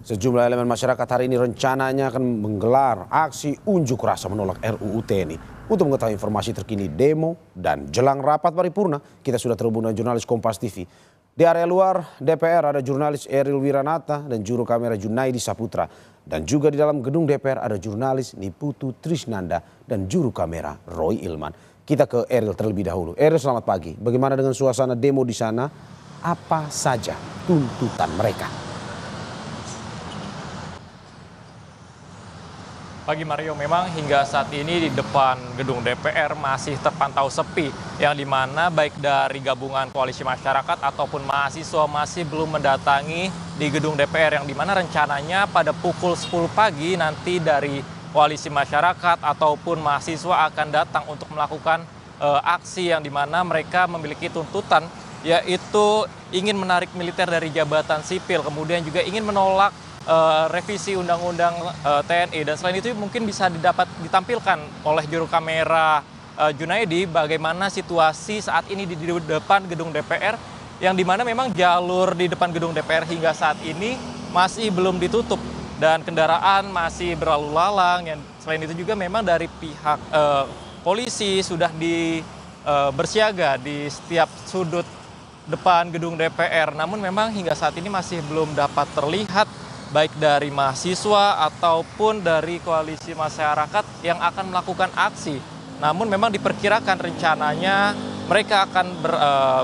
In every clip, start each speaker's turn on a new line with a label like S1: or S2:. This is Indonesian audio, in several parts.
S1: Sejumlah elemen masyarakat hari ini rencananya akan menggelar aksi unjuk rasa menolak RUU TNI. Untuk mengetahui informasi terkini demo dan jelang rapat paripurna, kita sudah terhubung dengan jurnalis Kompas TV. Di area luar DPR ada jurnalis Eril Wiranata dan juru kamera Junaidi Saputra. Dan juga di dalam gedung DPR ada jurnalis Niputu Trisnanda dan juru kamera Roy Ilman. Kita ke Eril terlebih dahulu. Eril, selamat pagi. Bagaimana dengan suasana demo di sana? Apa saja tuntutan mereka?
S2: Pagi Mario, memang hingga saat ini di depan gedung DPR masih terpantau sepi, yang dimana baik dari gabungan koalisi masyarakat ataupun mahasiswa masih belum mendatangi di gedung DPR, yang dimana rencananya pada pukul 10 pagi nanti dari koalisi masyarakat ataupun mahasiswa akan datang untuk melakukan aksi yang dimana mereka memiliki tuntutan, yaitu ingin menarik militer dari jabatan sipil, kemudian juga ingin menolak revisi undang-undang TNI. Dan selain itu mungkin bisa ditampilkan oleh juru kamera Junaidi bagaimana situasi saat ini di depan gedung DPR, yang dimana memang jalur di depan gedung DPR hingga saat ini masih belum ditutup dan kendaraan masih berlalu lalang. Dan selain itu juga memang dari pihak polisi sudah bersiaga di setiap sudut depan gedung DPR. Namun memang hingga saat ini masih belum dapat terlihat baik dari mahasiswa ataupun dari koalisi masyarakat yang akan melakukan aksi. Namun memang diperkirakan rencananya mereka akan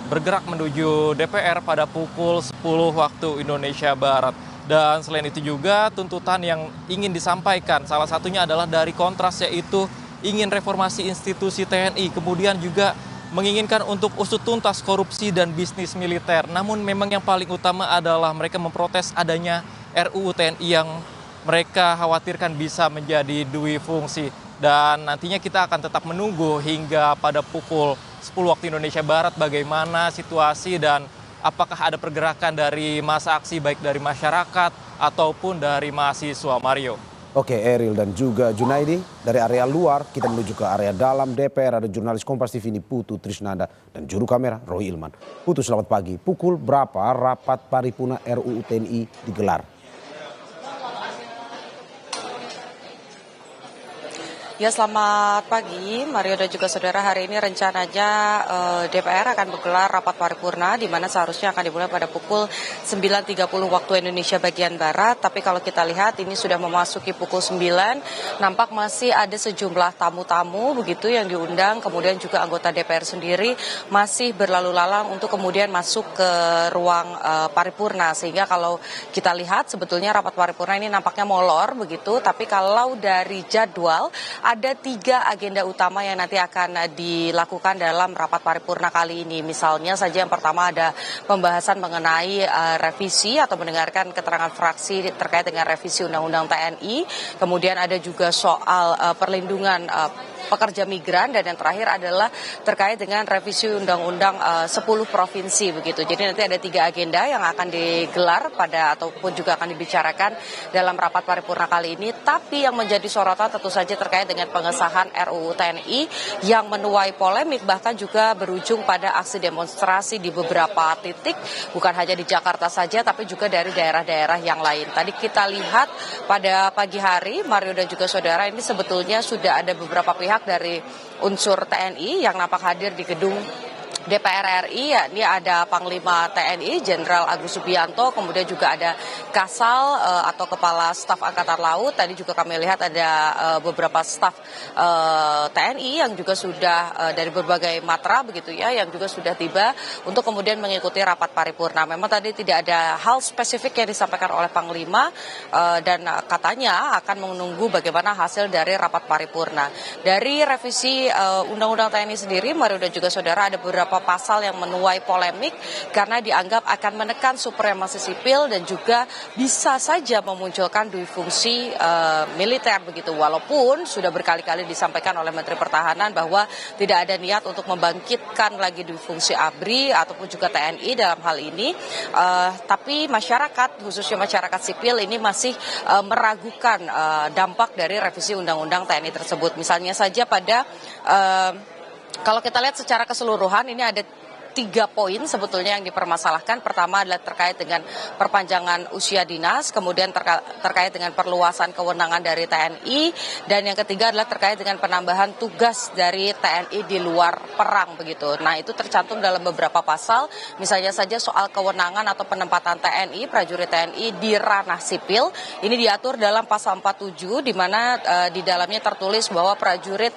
S2: bergerak menuju DPR pada pukul 10 waktu Indonesia Barat. Dan selain itu juga tuntutan yang ingin disampaikan salah satunya adalah dari Kontras, yaitu ingin reformasi institusi TNI, kemudian juga menginginkan untuk usut tuntas korupsi dan bisnis militer. Namun memang yang paling utama adalah mereka memprotes adanya RUU TNI yang mereka khawatirkan bisa menjadi dui fungsi. Dan nantinya kita akan tetap menunggu hingga pada pukul 10 waktu Indonesia Barat bagaimana situasi dan apakah ada pergerakan dari masa aksi baik dari masyarakat ataupun dari mahasiswa. Mario.
S1: Oke, Eril dan juga Junaidi. Dari area luar kita menuju ke area dalam DPR, ada jurnalis Kompas TV Niputu Trisnanda dan juru kamera Roy Ilman. Putu, selamat pagi. Pukul berapa rapat paripurna RUU TNI digelar?
S3: Ya, selamat pagi Mario dan juga saudara. Hari ini rencananya DPR akan menggelar rapat paripurna di mana seharusnya akan dimulai pada pukul 9.30 waktu Indonesia bagian Barat. Tapi kalau kita lihat ini sudah memasuki pukul 9, nampak masih ada sejumlah tamu-tamu begitu yang diundang. Kemudian juga anggota DPR sendiri masih berlalu lalang untuk kemudian masuk ke ruang paripurna. Sehingga kalau kita lihat sebetulnya rapat paripurna ini nampaknya molor begitu. Tapi kalau dari jadwal, ada 3 agenda utama yang nanti akan dilakukan dalam rapat paripurna kali ini. Misalnya saja yang pertama ada pembahasan mengenai revisi atau mendengarkan keterangan fraksi terkait dengan revisi Undang-Undang TNI. Kemudian ada juga soal perlindungan pekerja migran, dan yang terakhir adalah terkait dengan revisi Undang-Undang 10 provinsi begitu. Jadi nanti ada 3 agenda yang akan digelar ataupun juga akan dibicarakan dalam rapat paripurna kali ini. Tapi yang menjadi sorotan tentu saja terkait dengan pengesahan RUU TNI yang menuai polemik, bahkan juga berujung pada aksi demonstrasi di beberapa titik, bukan hanya di Jakarta saja tapi juga dari daerah-daerah yang lain. Tadi kita lihat pada pagi hari, Mario dan juga saudara, ini sebetulnya sudah ada beberapa pihak dari unsur TNI yang nampak hadir di gedung DPR RI, yakni ada Panglima TNI Jenderal Agus Subianto, kemudian juga ada Kasal atau Kepala Staf Angkatan Laut. Tadi juga kami lihat ada beberapa staf TNI yang juga sudah dari berbagai matra begitu ya, yang juga sudah tiba untuk kemudian mengikuti rapat paripurna. Memang tadi tidak ada hal spesifik yang disampaikan oleh Panglima dan katanya akan menunggu bagaimana hasil dari rapat paripurna. Dari revisi Undang-Undang TNI sendiri, Mario dan juga saudara, ada beberapa pasal yang menuai polemik karena dianggap akan menekan supremasi sipil dan juga bisa saja memunculkan dui fungsi militer begitu. Walaupun sudah berkali-kali disampaikan oleh Menteri Pertahanan bahwa tidak ada niat untuk membangkitkan lagi dui fungsi ABRI ataupun juga TNI dalam hal ini, tapi masyarakat, khususnya masyarakat sipil ini masih meragukan dampak dari revisi Undang-Undang TNI tersebut. Misalnya saja pada kalau kita lihat secara keseluruhan ini ada 3 poin sebetulnya yang dipermasalahkan. Pertama adalah terkait dengan perpanjangan usia dinas, kemudian terkait dengan perluasan kewenangan dari TNI, dan yang ketiga adalah terkait dengan penambahan tugas dari TNI di luar perang begitu. Nah, itu tercantum dalam beberapa pasal, misalnya saja soal kewenangan atau penempatan TNI, prajurit TNI di ranah sipil. Ini diatur dalam pasal 47 di mana di dalamnya tertulis bahwa prajurit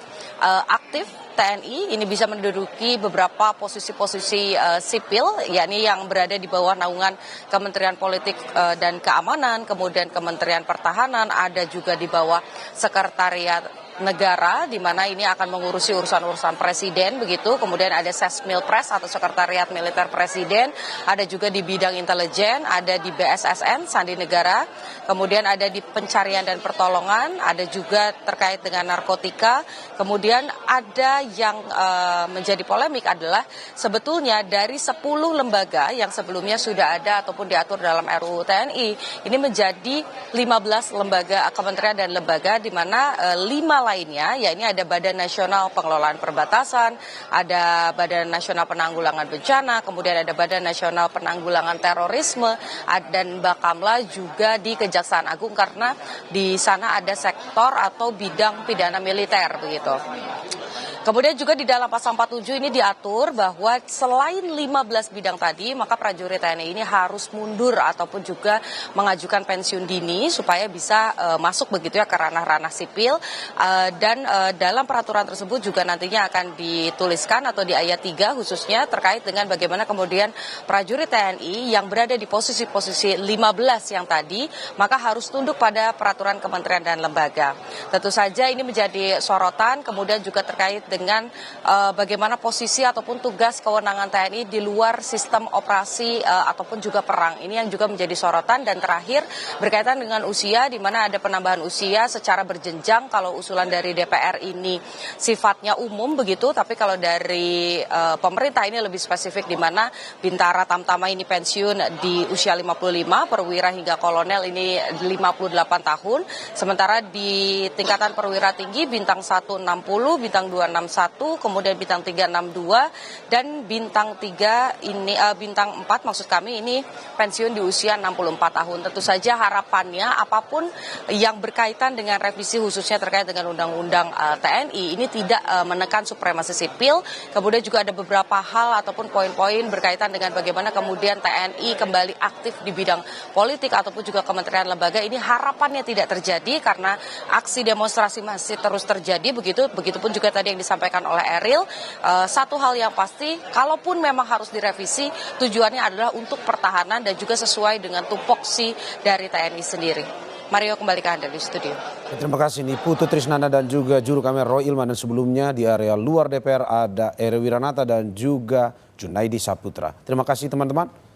S3: aktif TNI ini bisa menduduki beberapa posisi-posisi sipil, yakni yang berada di bawah naungan Kementerian Politik dan Keamanan, kemudian Kementerian Pertahanan, ada juga di bawah Sekretariat Negara, di mana ini akan mengurusi urusan-urusan presiden begitu. Kemudian ada Sesmilpres atau Sekretariat Militer Presiden, ada juga di bidang intelijen, ada di BSSN Sandi Negara, kemudian ada di pencarian dan pertolongan, ada juga terkait dengan narkotika. Kemudian ada yang menjadi polemik adalah sebetulnya dari 10 lembaga yang sebelumnya sudah ada ataupun diatur dalam RUU TNI, ini menjadi 15 lembaga kementerian dan lembaga, di mana 5 lainnya, ya ini ada Badan Nasional Pengelolaan Perbatasan, ada Badan Nasional Penanggulangan Bencana, kemudian ada Badan Nasional Penanggulangan Terorisme, dan Bakamla juga di Kejaksaan Agung, karena di sana ada sektor atau bidang pidana militer begitu. Kemudian juga di dalam pasal 47 ini diatur bahwa selain 15 bidang tadi, maka prajurit TNI ini harus mundur ataupun juga mengajukan pensiun dini supaya bisa masuk begitu ya ke ranah-ranah sipil. Dan dalam peraturan tersebut juga nantinya akan dituliskan atau di ayat 3 khususnya terkait dengan bagaimana kemudian prajurit TNI yang berada di posisi-posisi 15 yang tadi, maka harus tunduk pada peraturan kementerian dan lembaga. Tentu saja ini menjadi sorotan, kemudian juga terkait dengan bagaimana posisi ataupun tugas kewenangan TNI di luar sistem operasi ataupun juga perang. Ini yang juga menjadi sorotan. Dan terakhir berkaitan dengan usia, di mana ada penambahan usia secara berjenjang. Kalau usulan dari DPR ini sifatnya umum begitu, tapi kalau dari pemerintah ini lebih spesifik, di mana Bintara Tamtama ini pensiun di usia 55, perwira hingga kolonel ini 58 tahun. Sementara di tingkatan perwira tinggi bintang 1 60, bintang 2 61, kemudian bintang 3 62, dan bintang 3 ini bintang 4 maksud kami ini pensiun di usia 64 tahun. Tentu saja harapannya apapun yang berkaitan dengan revisi khususnya terkait dengan undang-undang TNI ini tidak menekan supremasi sipil. Kemudian juga ada beberapa hal ataupun poin-poin berkaitan dengan bagaimana kemudian TNI kembali aktif di bidang politik ataupun juga kementerian lembaga. Ini harapannya tidak terjadi karena aksi demonstrasi masih terus terjadi begitu. Begitupun juga tadi yang disampaikan oleh Eril, satu hal yang pasti, kalaupun memang harus direvisi, tujuannya adalah untuk pertahanan dan juga sesuai dengan tupoksi dari TNI sendiri. Mario, kembali ke Anda di studio.
S1: Terima kasih nih Putu Trisnanda dan juga juru kamera Roy Ilman, dan sebelumnya di area luar DPR ada Eri Wiranata dan juga Junaidi Saputra. Terima kasih teman-teman.